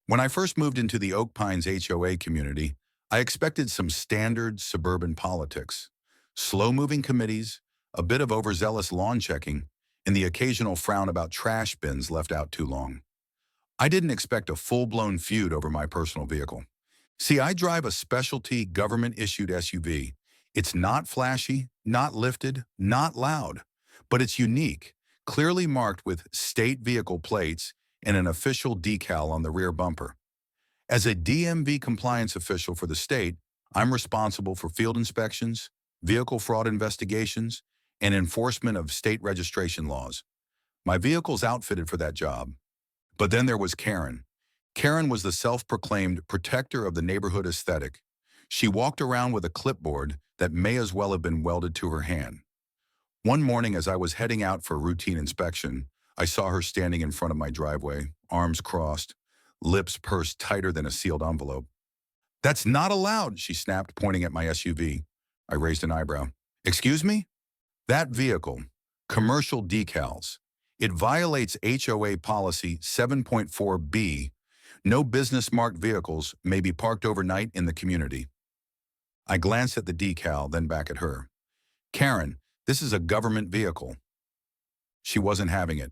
When I first moved into the Oak Pines HOA community, I expected some standard suburban politics. Slow-moving committees, a bit of overzealous lawn checking, and the occasional frown about trash bins left out too long. I didn't expect a full-blown feud over my personal vehicle. See, I drive a specialty government-issued SUV. It's not flashy, not lifted, not loud, but it's unique, clearly marked with state vehicle plates and an official decal on the rear bumper. As a DMV compliance official for the state, I'm responsible for field inspections, vehicle fraud investigations, and enforcement of state registration laws. My vehicle's outfitted for that job. But then there was Karen. Karen was the self-proclaimed protector of the neighborhood aesthetic. She walked around with a clipboard that may as well have been welded to her hand. One morning as I was heading out for routine inspection, I saw her standing in front of my driveway, arms crossed, lips pursed tighter than a sealed envelope. "That's not allowed," she snapped, pointing at my SUV. I raised an eyebrow. "Excuse me?" "That vehicle, commercial decals. It violates HOA policy 7.4B. No business-marked vehicles may be parked overnight in the community." I glanced at the decal, then back at her. "Karen, this is a government vehicle." She wasn't having it.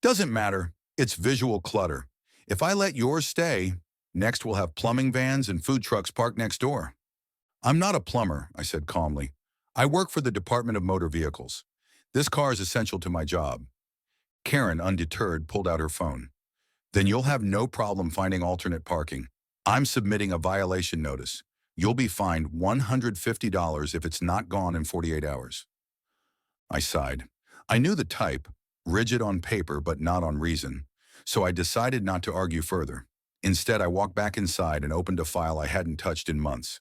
"Doesn't matter. It's visual clutter. If I let yours stay, next we'll have plumbing vans and food trucks parked next door." "I'm not a plumber," I said calmly. "I work for the Department of Motor Vehicles. This car is essential to my job." Karen, undeterred, pulled out her phone. "Then you'll have no problem finding alternate parking. I'm submitting a violation notice. You'll be fined $150 if it's not gone in 48 hours. I sighed. I knew the type, rigid on paper but not on reason, so I decided not to argue further. Instead, I walked back inside and opened a file I hadn't touched in months.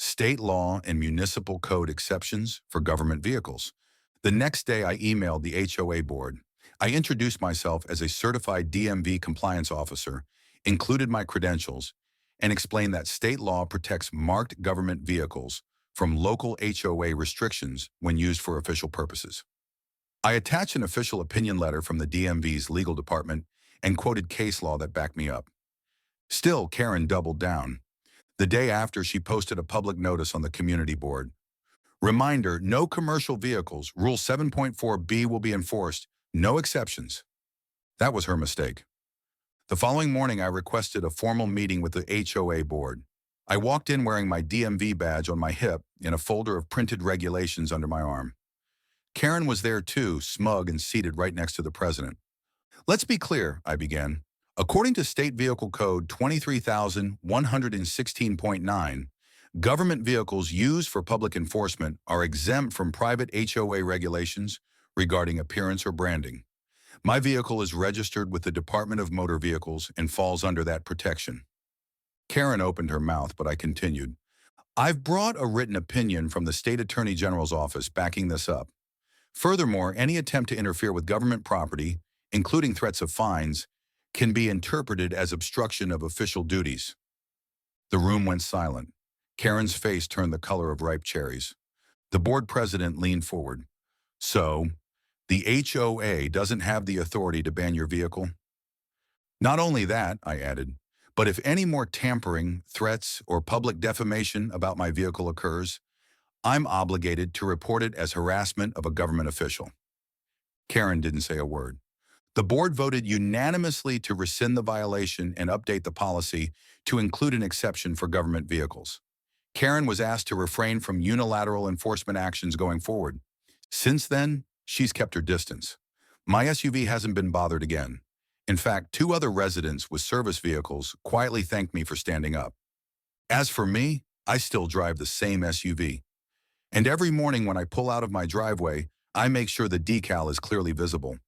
State law and municipal code exceptions for government vehicles. The next day, I emailed the HOA board. I introduced myself as a certified DMV compliance officer, included my credentials, and explained that state law protects marked government vehicles from local HOA restrictions when used for official purposes. I attached an official opinion letter from the DMV's legal department and quoted case law that backed me up. Still, Karen doubled down. The day after, she posted a public notice on the community board. "Reminder, no commercial vehicles. Rule 7.4B will be enforced. No exceptions." That was her mistake. The following morning, I requested a formal meeting with the HOA board. I walked in wearing my DMV badge on my hip and a folder of printed regulations under my arm. Karen was there too, smug and seated right next to the president. "Let's be clear," I began. "According to State Vehicle Code 23,116.9, government vehicles used for public enforcement are exempt from private HOA regulations regarding appearance or branding. My vehicle is registered with the Department of Motor Vehicles and falls under that protection." Karen opened her mouth, but I continued. "I've brought a written opinion from the State Attorney General's office backing this up. Furthermore, any attempt to interfere with government property, including threats of fines, can be interpreted as obstruction of official duties." The room went silent. Karen's face turned the color of ripe cherries. The board president leaned forward. "So, the HOA doesn't have the authority to ban your vehicle?" "Not only that," I added, "but if any more tampering, threats, or public defamation about my vehicle occurs, I'm obligated to report it as harassment of a government official." Karen didn't say a word. The board voted unanimously to rescind the violation and update the policy to include an exception for government vehicles. Karen was asked to refrain from unilateral enforcement actions going forward. Since then, she's kept her distance. My SUV hasn't been bothered again. In fact, 2 other residents with service vehicles quietly thanked me for standing up. As for me, I still drive the same SUV. And every morning when I pull out of my driveway, I make sure the decal is clearly visible.